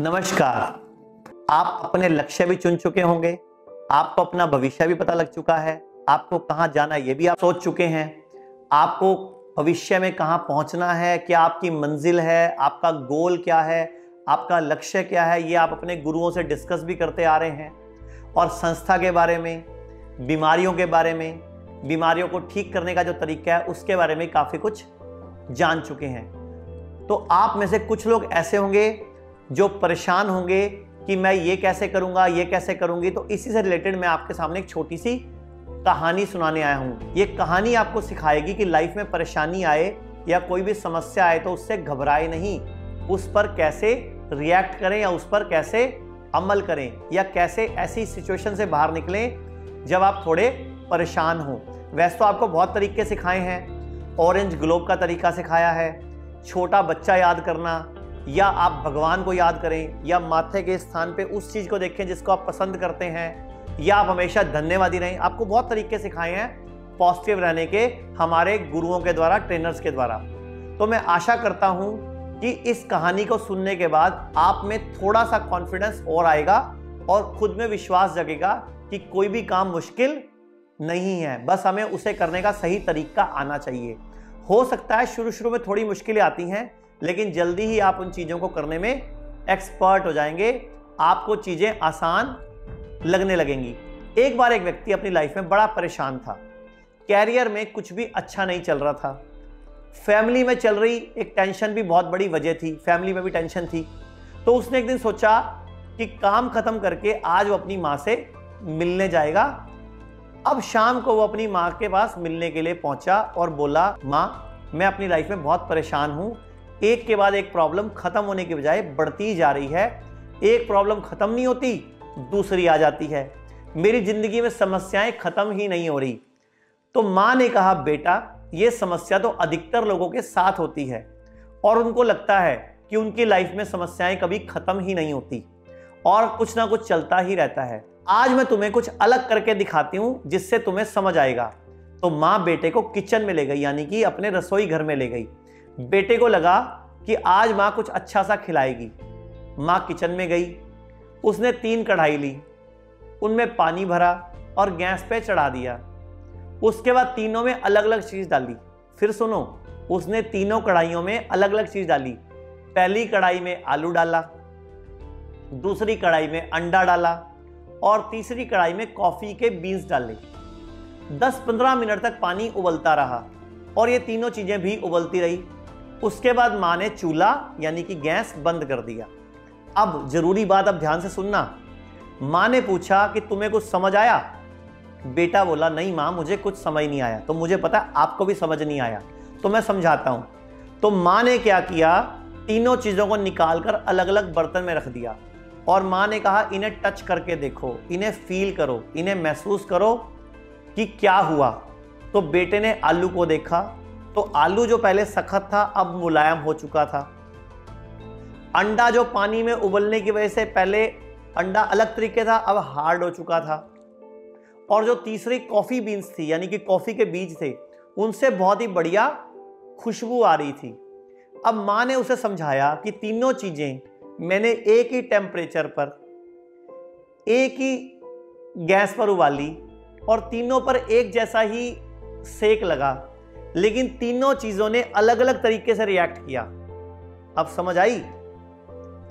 नमस्कार। आप अपने लक्ष्य भी चुन चुके होंगे, आपको अपना भविष्य भी पता लग चुका है, आपको कहां जाना ये भी आप सोच चुके हैं, आपको भविष्य में कहां पहुंचना है, क्या आपकी मंजिल है, आपका गोल क्या है, आपका लक्ष्य क्या है, ये आप अपने गुरुओं से डिस्कस भी करते आ रहे हैं। और संस्था के बारे में, बीमारियों के बारे में, बीमारियों को ठीक करने का जो तरीका है उसके बारे में काफ़ी कुछ जान चुके हैं। तो आप में से कुछ लोग ऐसे होंगे जो परेशान होंगे कि मैं ये कैसे करूंगा, ये कैसे करूंगी। तो इसी से रिलेटेड मैं आपके सामने एक छोटी सी कहानी सुनाने आया हूं। ये कहानी आपको सिखाएगी कि लाइफ में परेशानी आए या कोई भी समस्या आए तो उससे घबराए नहीं, उस पर कैसे रिएक्ट करें या उस पर कैसे अमल करें या कैसे ऐसी सिचुएशन से बाहर निकलें जब आप थोड़े परेशान हो। वैसे तो आपको बहुत तरीके सिखाए हैं, ऑरेंज ग्लोब का तरीका सिखाया है, छोटा बच्चा याद करना, या आप भगवान को याद करें, या माथे के स्थान पे उस चीज को देखें जिसको आप पसंद करते हैं, या आप हमेशा धन्यवादी रहें। आपको बहुत तरीके सिखाए हैं पॉजिटिव रहने के हमारे गुरुओं के द्वारा, ट्रेनर्स के द्वारा। तो मैं आशा करता हूं कि इस कहानी को सुनने के बाद आप में थोड़ा सा कॉन्फिडेंस और आएगा और खुद में विश्वास जगेगा कि कोई भी काम मुश्किल नहीं है, बस हमें उसे करने का सही तरीका आना चाहिए। हो सकता है शुरू शुरू में थोड़ी मुश्किलें आती हैं, लेकिन जल्दी ही आप उन चीज़ों को करने में एक्सपर्ट हो जाएंगे, आपको चीज़ें आसान लगने लगेंगी। एक बार एक व्यक्ति अपनी लाइफ में बड़ा परेशान था, कैरियर में कुछ भी अच्छा नहीं चल रहा था, फैमिली में चल रही एक टेंशन भी बहुत बड़ी वजह थी, फैमिली में भी टेंशन थी। तो उसने एक दिन सोचा कि काम खत्म करके आज वो अपनी माँ से मिलने जाएगा। अब शाम को वो अपनी माँ के पास मिलने के लिए पहुंचा और बोला, माँ मैं अपनी लाइफ में बहुत परेशान हूँ, एक के बाद एक प्रॉब्लम खत्म होने की बजाय बढ़ती जा रही है, एक प्रॉब्लम खत्म नहीं होती दूसरी आ जाती है, मेरी जिंदगी में समस्याएं खत्म ही नहीं हो रही। तो माँ ने कहा, बेटा ये समस्या तो अधिकतर लोगों के साथ होती है और उनको लगता है कि उनकी लाइफ में समस्याएं कभी खत्म ही नहीं होती और कुछ ना कुछ चलता ही रहता है। आज मैं तुम्हें कुछ अलग करके दिखाती हूँ जिससे तुम्हें समझ आएगा। तो माँ बेटे को किचन में ले गई, यानी कि अपने रसोई घर में ले गई। बेटे को लगा कि आज माँ कुछ अच्छा सा खिलाएगी। माँ किचन में गई, उसने 3 कढ़ाई ली, उनमें पानी भरा और गैस पे चढ़ा दिया। उसके बाद तीनों में अलग अलग चीज डाली। फिर सुनो, उसने तीनों कढ़ाइयों में अलग अलग चीज डाली। पहली कढ़ाई में आलू डाला, दूसरी कढ़ाई में अंडा डाला और तीसरी कढ़ाई में कॉफी के बीन्स डाले। 10-15 मिनट तक पानी उबलता रहा और ये तीनों चीजें भी उबलती रही। उसके बाद माँ ने चूल्हा यानी कि गैस बंद कर दिया। अब जरूरी बात, अब ध्यान से सुनना। माँ ने पूछा कि तुम्हें कुछ समझ आया? बेटा बोला, नहीं माँ मुझे कुछ समझ नहीं आया। तो मुझे पता है आपको भी समझ नहीं आया, तो मैं समझाता हूँ। तो माँ ने क्या किया, तीनों चीज़ों को निकाल कर अलग अलग बर्तन में रख दिया और माँ ने कहा, इन्हें टच करके देखो, इन्हें फील करो, इन्हें महसूस करो कि क्या हुआ। तो बेटे ने आलू को देखा तो आलू जो पहले सख्त था अब मुलायम हो चुका था। अंडा जो पानी में उबलने की वजह से पहले अंडा अलग तरीके था, अब हार्ड हो चुका था। और जो तीसरी कॉफी बीन्स थी यानी कि कॉफी के बीज थे, उनसे बहुत ही बढ़िया खुशबू आ रही थी। अब माँ ने उसे समझाया कि तीनों चीजें मैंने एक ही टेम्परेचर पर, एक ही गैस पर उबाली और तीनों पर एक जैसा ही सेक लगा, लेकिन तीनों चीजों ने अलग अलग तरीके से रिएक्ट किया। अब समझ आई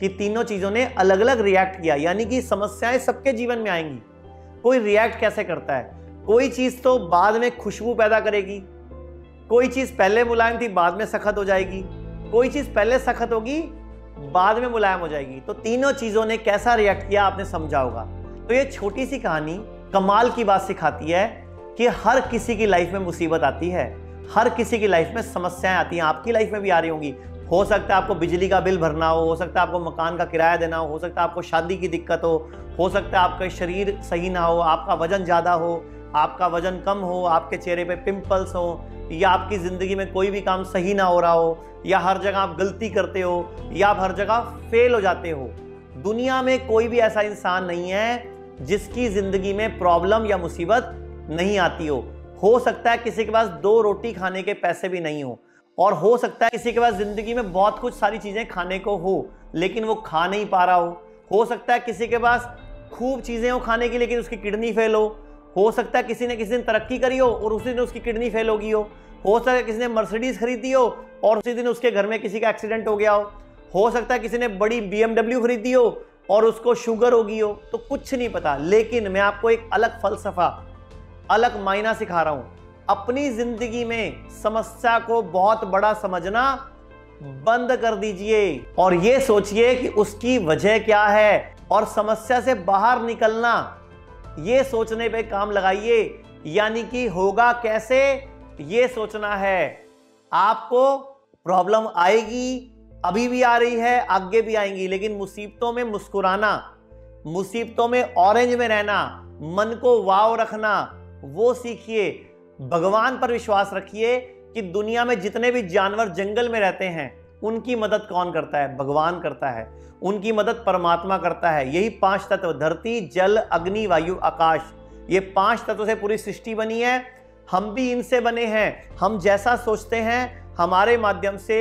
कि तीनों चीजों ने अलग अलग रिएक्ट किया, यानी कि समस्याएं सबके जीवन में आएंगी। कोई रिएक्ट कैसे करता है, कोई चीज तो बाद में खुशबू पैदा करेगी, कोई चीज पहले मुलायम थी बाद में सख्त हो जाएगी, कोई चीज पहले सख्त होगी बाद में मुलायम हो जाएगी। तो तीनों चीजों ने कैसा रिएक्ट किया आपने समझा होगा। तो ये छोटी सी कहानी कमाल की बात सिखाती है कि हर किसी की लाइफ में मुसीबत आती है, हर किसी की लाइफ में समस्याएं आती हैं। आपकी लाइफ में भी आ रही होंगी। हो सकता है आपको बिजली का बिल भरना हो सकता है आपको मकान का किराया देना हो सकता है आपको शादी की दिक्कत हो सकता है आपका शरीर सही ना हो, आपका वजन ज़्यादा हो, आपका वजन कम हो, आपके चेहरे पे पिंपल्स हो, या आपकी ज़िंदगी में कोई भी काम सही ना हो रहा हो, या हर जगह आप गलती करते हो, या आप हर जगह फेल हो जाते हो। दुनिया में कोई भी ऐसा इंसान नहीं है जिसकी ज़िंदगी में प्रॉब्लम या मुसीबत नहीं आती हो सकता है किसी के पास 2 रोटी खाने के पैसे भी नहीं हो, और हो सकता है किसी के पास जिंदगी में बहुत कुछ सारी चीजें खाने को हो, लेकिन वो खा नहीं पा रहा हो सकता है किसी के पास खूब चीजें हो खाने की लेकिन उसकी किडनी फेल हो सकता है किसी ने किसी दिन तरक्की करी हो और उसी दिन उसकी किडनी फेल होगी हो सकता है किसी ने मर्सिडीज खरीदी हो और उसी दिन उसके घर में किसी का एक्सीडेंट हो गया हो सकता है किसी ने बड़ी BMW खरीदी हो और उसको शुगर होगी तो कुछ नहीं पता। लेकिन मैं आपको एक अलग फलसफा, अलग मायना सिखा रहा हूं। अपनी जिंदगी में समस्या को बहुत बड़ा समझना बंद कर दीजिए और यह सोचिए कि उसकी वजह क्या है और समस्या से बाहर निकलना, यह सोचने पे काम लगाइए। यानी कि होगा कैसे, यह सोचना है। आपको प्रॉब्लम आएगी, अभी भी आ रही है, आगे भी आएंगी, लेकिन मुसीबतों में मुस्कुराना, मुसीबतों में ऑरेंज में रहना, मन को वाव रखना, वो सीखिए। भगवान पर विश्वास रखिए कि दुनिया में जितने भी जानवर जंगल में रहते हैं उनकी मदद कौन करता है? भगवान करता है। उनकी मदद परमात्मा करता है। यही 5 तत्व, धरती, जल, अग्नि, वायु, आकाश, ये 5 तत्वों से पूरी सृष्टि बनी है। हम भी इनसे बने हैं। हम जैसा सोचते हैं, हमारे माध्यम से,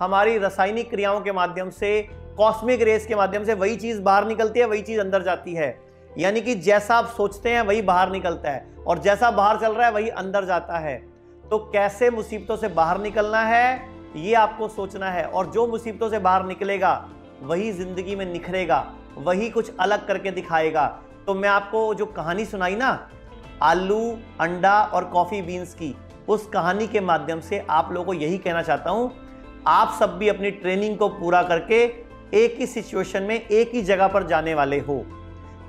हमारी रासायनिक क्रियाओं के माध्यम से, कॉस्मिक रेस के माध्यम से वही चीज बाहर निकलती है, वही चीज अंदर जाती है। यानी कि जैसा आप सोचते हैं वही बाहर निकलता है और जैसा बाहर चल रहा है वही अंदर जाता है। तो कैसे मुसीबतों से बाहर निकलना है, ये आपको सोचना है। और जो मुसीबतों से बाहर निकलेगा वही जिंदगी में निखरेगा, वही कुछ अलग करके दिखाएगा। तो मैं आपको जो कहानी सुनाई ना, आलू, अंडा और कॉफी बीन्स की, उस कहानी के माध्यम से आप लोगों को यही कहना चाहता हूं, आप सब भी अपनी ट्रेनिंग को पूरा करके एक ही सिचुएशन में एक ही जगह पर जाने वाले हो,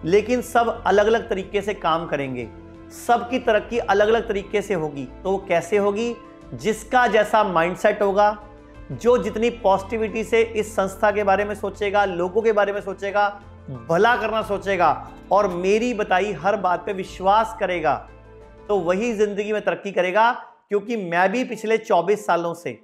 लेकिन सब अलग अलग तरीके से काम करेंगे। सबकी तरक्की अलग अलग तरीके से होगी। तो वो कैसे होगी? जिसका जैसा माइंडसेट होगा, जो जितनी पॉजिटिविटी से इस संस्था के बारे में सोचेगा, लोगों के बारे में सोचेगा, भला करना सोचेगा और मेरी बताई हर बात पे विश्वास करेगा, तो वही जिंदगी में तरक्की करेगा। क्योंकि मैं भी पिछले 24 सालों से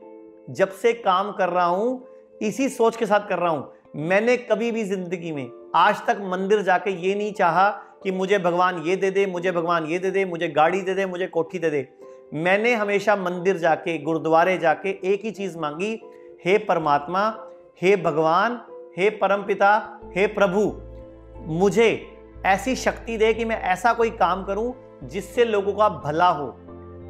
जब से काम कर रहा हूं, इसी सोच के साथ कर रहा हूं। मैंने कभी भी जिंदगी में आज तक मंदिर जाके ये नहीं चाहा कि मुझे भगवान ये दे दे, मुझे भगवान ये दे दे, मुझे गाड़ी दे दे, मुझे कोठी दे दे। मैंने हमेशा मंदिर जाके, गुरुद्वारे जाके एक ही चीज मांगी, हे परमात्मा, हे भगवान, हे परमपिता, हे प्रभु, मुझे ऐसी शक्ति दे कि मैं ऐसा कोई काम करूं जिससे लोगों का भला हो,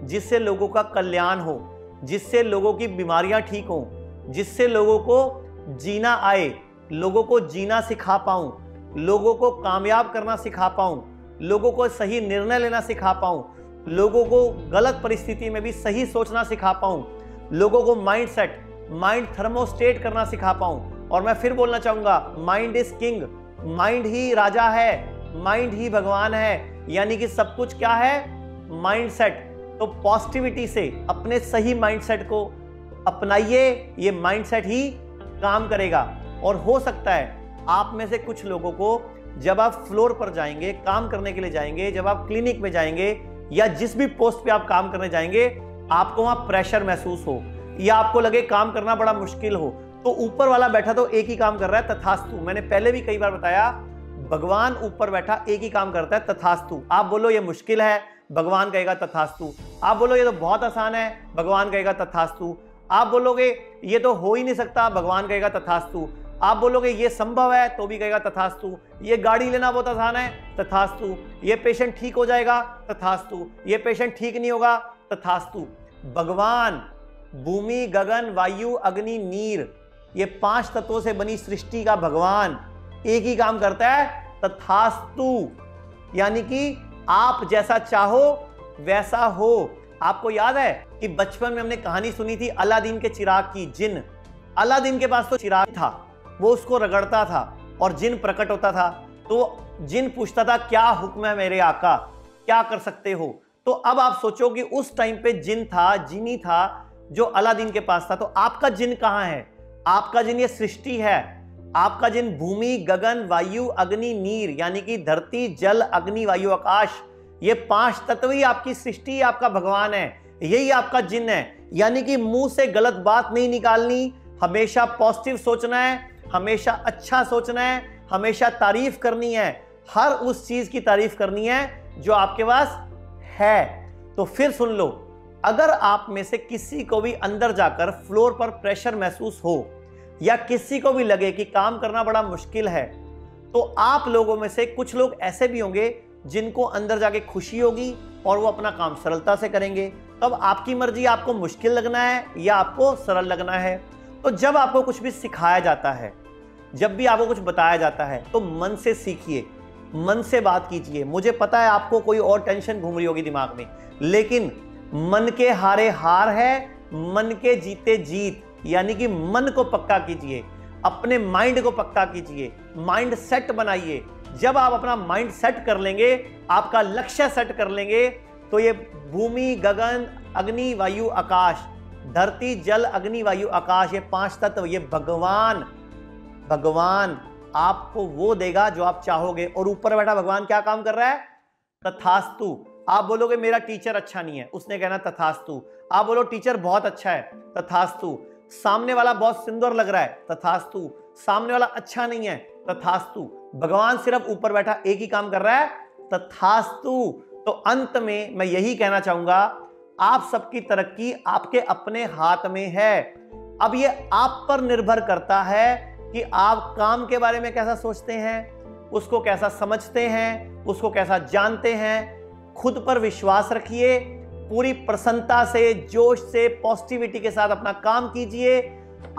जिससे लोगों का कल्याण हो, जिससे लोगों की बीमारियां ठीक हों, जिससे लोगों को जीना आए, लोगों को जीना सिखा पाऊं, लोगों को कामयाब करना सिखा पाऊं, लोगों को सही निर्णय लेना सिखा पाऊं, लोगों को गलत परिस्थिति में भी सही सोचना सिखा पाऊं, लोगों को माइंडसेट, माइंड थर्मोस्टेट करना सिखा पाऊं। और मैं फिर बोलना चाहूंगा, माइंड इज किंग, माइंड ही राजा है, माइंड ही भगवान है। यानी कि सब कुछ क्या है? माइंडसेट। तो पॉजिटिविटी से अपने सही माइंडसेट को अपनाइए, ये माइंडसेट ही काम करेगा। और हो सकता है आप में से कुछ लोगों को जब आप फ्लोर पर जाएंगे, काम करने के लिए जाएंगे, जब आप क्लिनिक में जाएंगे या जिस भी पोस्ट पे आप काम करने जाएंगे, आपको वहां प्रेशर महसूस हो या आपको लगे काम करना बड़ा मुश्किल हो, तो ऊपर वाला बैठा तो एक ही काम कर रहा है, तथास्तु। मैंने पहले भी कई बार बताया, भगवान ऊपर बैठा एक ही काम करता है, तथास्तु। आप बोलो ये मुश्किल है, भगवान कहेगा तथास्तु। आप बोलो ये तो बहुत आसान है, भगवान कहेगा तथास्तु। आप बोलोगे ये तो हो ही नहीं सकता, भगवान कहेगा तथास्तु। आप बोलोगे ये संभव है, तो भी कहेगा तथास्तु। ये गाड़ी लेना बहुत आसान है, तथास्तु। ये पेशेंट ठीक हो जाएगा, तथास्तु। ये पेशेंट ठीक नहीं होगा, तथास्तु। भगवान भूमि, गगन, वायु, अग्नि, नीर, ये 5 तत्वों से बनी सृष्टि का भगवान एक ही काम करता है, तथास्तु। यानी कि आप जैसा चाहो वैसा हो। आपको याद है कि बचपन में हमने कहानी सुनी थी अलादीन के चिराग की। जिन, अलादीन के पास तो चिराग था, वो उसको रगड़ता था और जिन प्रकट होता था। तो जिन पूछता था क्या हुक्म है मेरे आका, क्या कर सकते हो। तो अब आप सोचो कि उस टाइम पे जिन था, जिनी था जो अलादीन के पास था। तो आपका जिन कहां है? आपका जिन ये सृष्टि है। आपका जिन भूमि, गगन, वायु, अग्नि, नीर, यानी कि धरती, जल, अग्नि, वायु, आकाश, ये 5 तत्व ही आपकी सृष्टि, आपका भगवान है। यही आपका जिन है। यानी कि मुंह से गलत बात नहीं निकालनी, हमेशा पॉजिटिव सोचना है, हमेशा अच्छा सोचना है, हमेशा तारीफ करनी है, हर उस चीज की तारीफ करनी है जो आपके पास है। तो फिर सुन लो, अगर आप में से किसी को भी अंदर जाकर फ्लोर पर प्रेशर महसूस हो, या किसी को भी लगे कि काम करना बड़ा मुश्किल है, तो आप लोगों में से कुछ लोग ऐसे भी होंगे जिनको अंदर जाके खुशी होगी और वो अपना काम सरलता से करेंगे। तब आपकी मर्जी, आपको मुश्किल लगना है या आपको सरल लगना है। तो जब आपको कुछ भी सिखाया जाता है, जब भी आपको कुछ बताया जाता है, तो मन से सीखिए, मन से बात कीजिए। मुझे पता है आपको कोई और टेंशन घूम रही होगी दिमाग में, लेकिन मन के हारे हार है, मन के जीते जीत। यानी कि मन को पक्का कीजिए, अपने माइंड को पक्का कीजिए, माइंड सेट बनाइए। जब आप अपना माइंड सेट कर लेंगे, आपका लक्ष्य सेट कर लेंगे, तो ये भूमि, गगन, अग्नि, वायु, आकाश, धरती, जल, अग्नि, वायु, आकाश, ये 5 तत्व, ये भगवान आपको वो देगा जो आप चाहोगे। और ऊपर बैठा भगवान क्या काम कर रहा है? तथास्तु। आप बोलोगे मेरा टीचर अच्छा नहीं है, उसने कहना तथास्तु। आप बोलो टीचर बहुत अच्छा है, तथास्तु। सामने वाला बहुत सुंदर लग रहा है, तथास्तु। सामने वाला अच्छा नहीं है, तथास्तु। भगवान सिर्फ ऊपर बैठा एक ही काम कर रहा है, तथास्तु। तो अंत में मैं यही कहना चाहूंगा, आप सबकी तरक्की आपके अपने हाथ में है। अब ये आप पर निर्भर करता है कि आप काम के बारे में कैसा सोचते हैं, उसको कैसा समझते हैं, उसको कैसा जानते हैं। खुद पर विश्वास रखिए, पूरी प्रसन्नता से, जोश से, पॉजिटिविटी के साथ अपना काम कीजिए।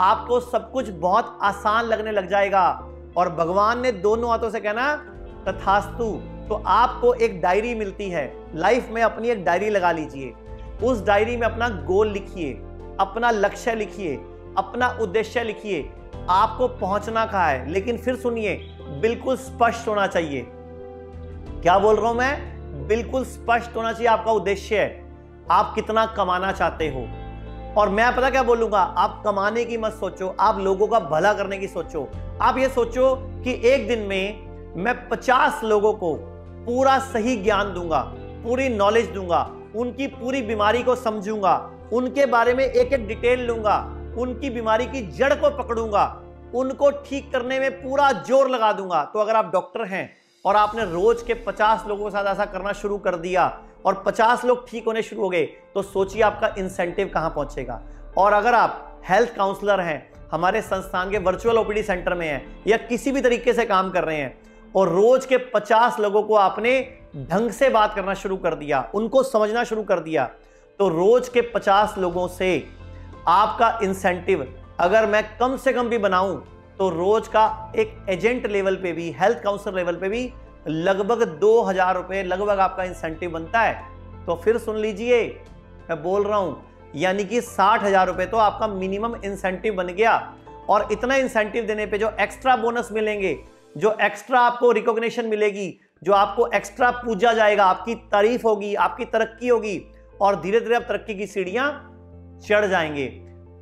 आपको सब कुछ बहुत आसान लगने लग जाएगा। और भगवान ने दोनों हाथों से कहना तथास्तु। तो आपको एक डायरी मिलती है लाइफ में, अपनी एक डायरी लगा लीजिए। उस डायरी में अपना गोल लिखिए, अपना लक्ष्य लिखिए, अपना उद्देश्य लिखिए। आपको पहुंचना कहाँ है, लेकिन फिर सुनिए, बिल्कुल स्पष्ट होना चाहिए। क्या बोल रहा हूं मैं? बिल्कुल स्पष्ट होना चाहिए आपका उद्देश्य। आप कितना कमाना चाहते हो। और मैं पता क्या बोलूंगा, आप कमाने की मत सोचो, आप लोगों का भला करने की सोचो। आप ये सोचो कि एक दिन में मैं 50 लोगों को पूरा सही ज्ञान दूंगा, पूरी नॉलेज दूंगा, उनकी पूरी बीमारी को समझूंगा, उनके बारे में एक एक डिटेल लूंगा, उनकी बीमारी की जड़ को पकड़ूंगा, उनको ठीक करने में पूरा जोर लगा दूंगा। तो अगर आप डॉक्टर हैं और आपने रोज के 50 लोगों के साथ ऐसा करना शुरू कर दिया और 50 लोग ठीक होने शुरू हो गए, तो सोचिए आपका इंसेंटिव कहां पहुंचेगा। और अगर आप हेल्थ काउंसलर हैं, हमारे संस्थान के वर्चुअल ओपीडी सेंटर में हैं, या किसी भी तरीके से काम कर रहे हैं, और रोज के 50 लोगों को आपने ढंग से बात करना शुरू कर दिया, उनको समझना शुरू कर दिया, तो रोज के 50 लोगों से आपका इंसेंटिव अगर मैं कम से कम भी बनाऊं, तो रोज का एक एजेंट लेवल पे भी, हेल्थ काउंसलर लेवल पे भी लगभग 2000 रुपए लगभग आपका इंसेंटिव बनता है। तो फिर सुन लीजिए, मैं बोल रहा हूं, यानी कि 60,000 रुपए तो आपका मिनिमम इंसेंटिव बन गया। और इतना इंसेंटिव देने पे जो एक्स्ट्रा बोनस मिलेंगे, जो एक्स्ट्रा आपको रिकॉग्निशन मिलेगी, जो आपको एक्स्ट्रा पूजा जाएगा, आपकी तारीफ होगी, आपकी तरक्की होगी, और धीरे धीरे आप तरक्की की सीढ़ियां चढ़ जाएंगे।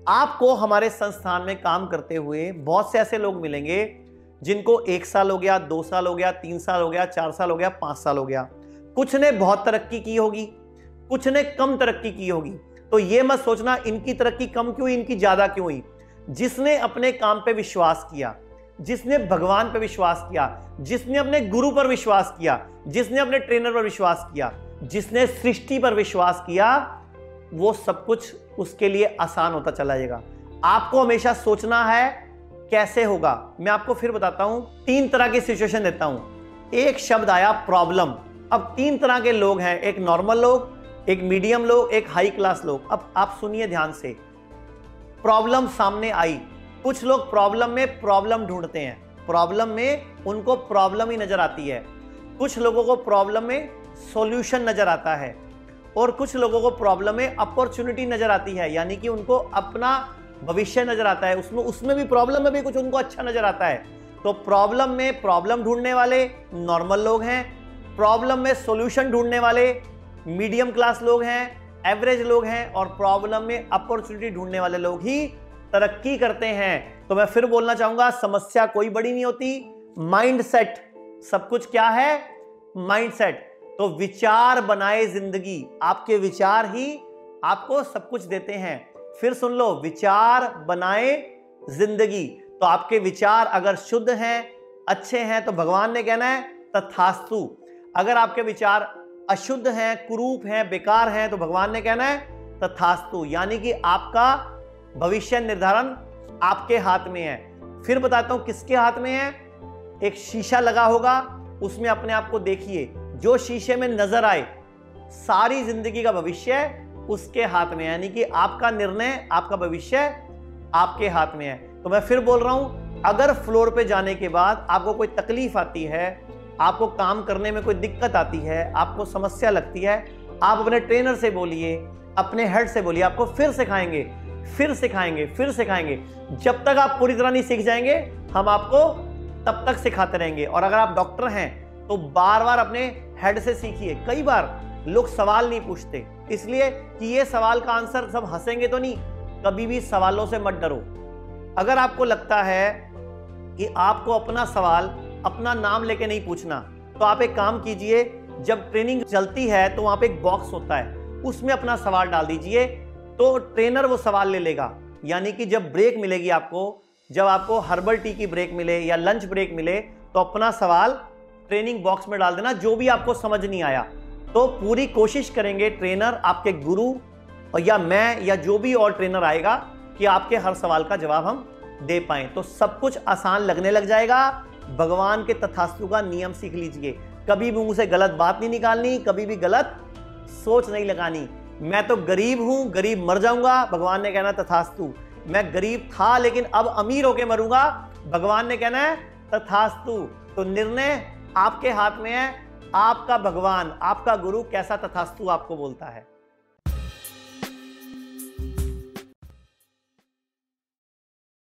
आपको हमारे संस्थान में काम करते हुए बहुत से ऐसे लोग मिलेंगे जिनको 1 साल हो गया, 2 साल हो गया, 3 साल हो गया, 4 साल हो गया, 5 साल हो गया। कुछ ने बहुत तरक्की की होगी, कुछ ने कम तरक्की की होगी। तो ये मत सोचना इनकी तरक्की कम क्यों, इनकी ज्यादा क्यों हुई। जिसने अपने काम पे विश्वास किया, जिसने भगवान पे विश्वास किया, जिसने अपने गुरु पर विश्वास किया, जिसने अपने ट्रेनर पर विश्वास किया, जिसने सृष्टि पर विश्वास किया, वो सब कुछ उसके लिए आसान होता चला जाएगा। आपको हमेशा सोचना है कैसे होगा। मैं आपको फिर बताता हूं, 3 तरह की सिचुएशन देता हूं। एक शब्द आया प्रॉब्लम। अब 3 तरह के लोग हैं, एक नॉर्मल लोग, एक मीडियम लोग, एक हाई क्लास लोग। अब आप सुनिए ध्यान से। प्रॉब्लम सामने आई, कुछ लोग प्रॉब्लम में प्रॉब्लम ढूंढते हैं, प्रॉब्लम में उनको प्रॉब्लम ही नजर आती है। कुछ लोगों को प्रॉब्लम में सॉल्यूशन नजर आता है, और कुछ लोगों को प्रॉब्लम में अपॉर्चुनिटी नजर आती है, यानी कि उनको अपना भविष्य नजर आता है, उसमें भी प्रॉब्लम में भी कुछ उनको अच्छा नजर आता है। तो प्रॉब्लम में प्रॉब्लम ढूंढने वाले नॉर्मल लोग हैं, प्रॉब्लम में सॉल्यूशन ढूंढने वाले मीडियम क्लास लोग हैं, एवरेज लोग हैं, और प्रॉब्लम में अपॉर्चुनिटी ढूंढने वाले लोग ही तरक्की करते हैं। तो मैं फिर बोलना चाहूंगा, समस्या कोई बड़ी नहीं होती, माइंडसेट सब कुछ। क्या है? माइंडसेट। तो विचार बनाए जिंदगी, आपके विचार ही आपको सब कुछ देते हैं। फिर सुन लो, विचार बनाए जिंदगी। तो आपके विचार अगर शुद्ध हैं, अच्छे हैं, तो भगवान ने कहना है तथास्तु। अगर आपके विचार अशुद्ध हैं, कुरूप हैं, बेकार हैं, तो भगवान ने कहना है तथास्तु। यानी कि आपका भविष्य निर्धारण आपके हाथ में है। फिर बताता हूं किसके हाथ में है। एक शीशा लगा होगा, उसमें अपने आप को देखिए, जो शीशे में नजर आए सारी जिंदगी का भविष्य उसके हाथ में है। यानी कि आपका निर्णय, आपका भविष्य आपके हाथ में है। तो मैं फिर बोल रहा हूं, अगर फ्लोर पे जाने के बाद आपको कोई तकलीफ आती है, आपको काम करने में कोई दिक्कत आती है, आपको समस्या लगती है, आप अपने ट्रेनर से बोलिए, अपने हेड से बोलिए, आपको फिर सिखाएंगे, फिर सिखाएंगे, फिर सिखाएंगे। जब तक आप पूरी तरह नहीं सीख जाएंगे, हम आपको तब तक सिखाते रहेंगे। और अगर आप डॉक्टर हैं तो बार बार अपने हेड से सीखिए। कई बार लोग सवाल नहीं पूछते, इसलिए कि ये सवाल का आंसर सब हंसेंगे तो नहीं। कभी भी सवालों से मत डरो। अगर आपको लगता है कि आपको अपना सवाल अपना नाम लेके नहीं पूछना, तो आप एक काम कीजिए, जब ट्रेनिंग चलती है तो वहां पे एक बॉक्स होता है, उसमें अपना सवाल डाल दीजिए, तो ट्रेनर वो सवाल ले लेगा। यानी कि जब ब्रेक मिलेगी आपको, जब आपको हर्बल टी की ब्रेक मिले या लंच ब्रेक मिले, तो अपना सवाल ट्रेनिंग बॉक्स में डाल देना, जो भी आपको समझ नहीं आया। तो पूरी कोशिश करेंगे ट्रेनर, आपके गुरु या मैं या जो भी और ट्रेनर आएगा, कि आपके हर सवाल का जवाब हम दे पाएं। तो सब कुछ आसान लगने लग जाएगा। भगवान के तथास्तु का नियम सीख लीजिए। कभी भी मुंह से गलत बात नहीं निकालनी, कभी भी गलत सोच नहीं लगानी। मैं तो गरीब हूं, गरीब मर जाऊंगा, भगवान ने कहना तथास्तु। मैं गरीब था लेकिन अब अमीर होके मरूंगा, भगवान ने कहना है तथास्तु। तो निर्णय आपके हाथ में है। आपका भगवान, आपका गुरु कैसा तथास्तु आपको बोलता है।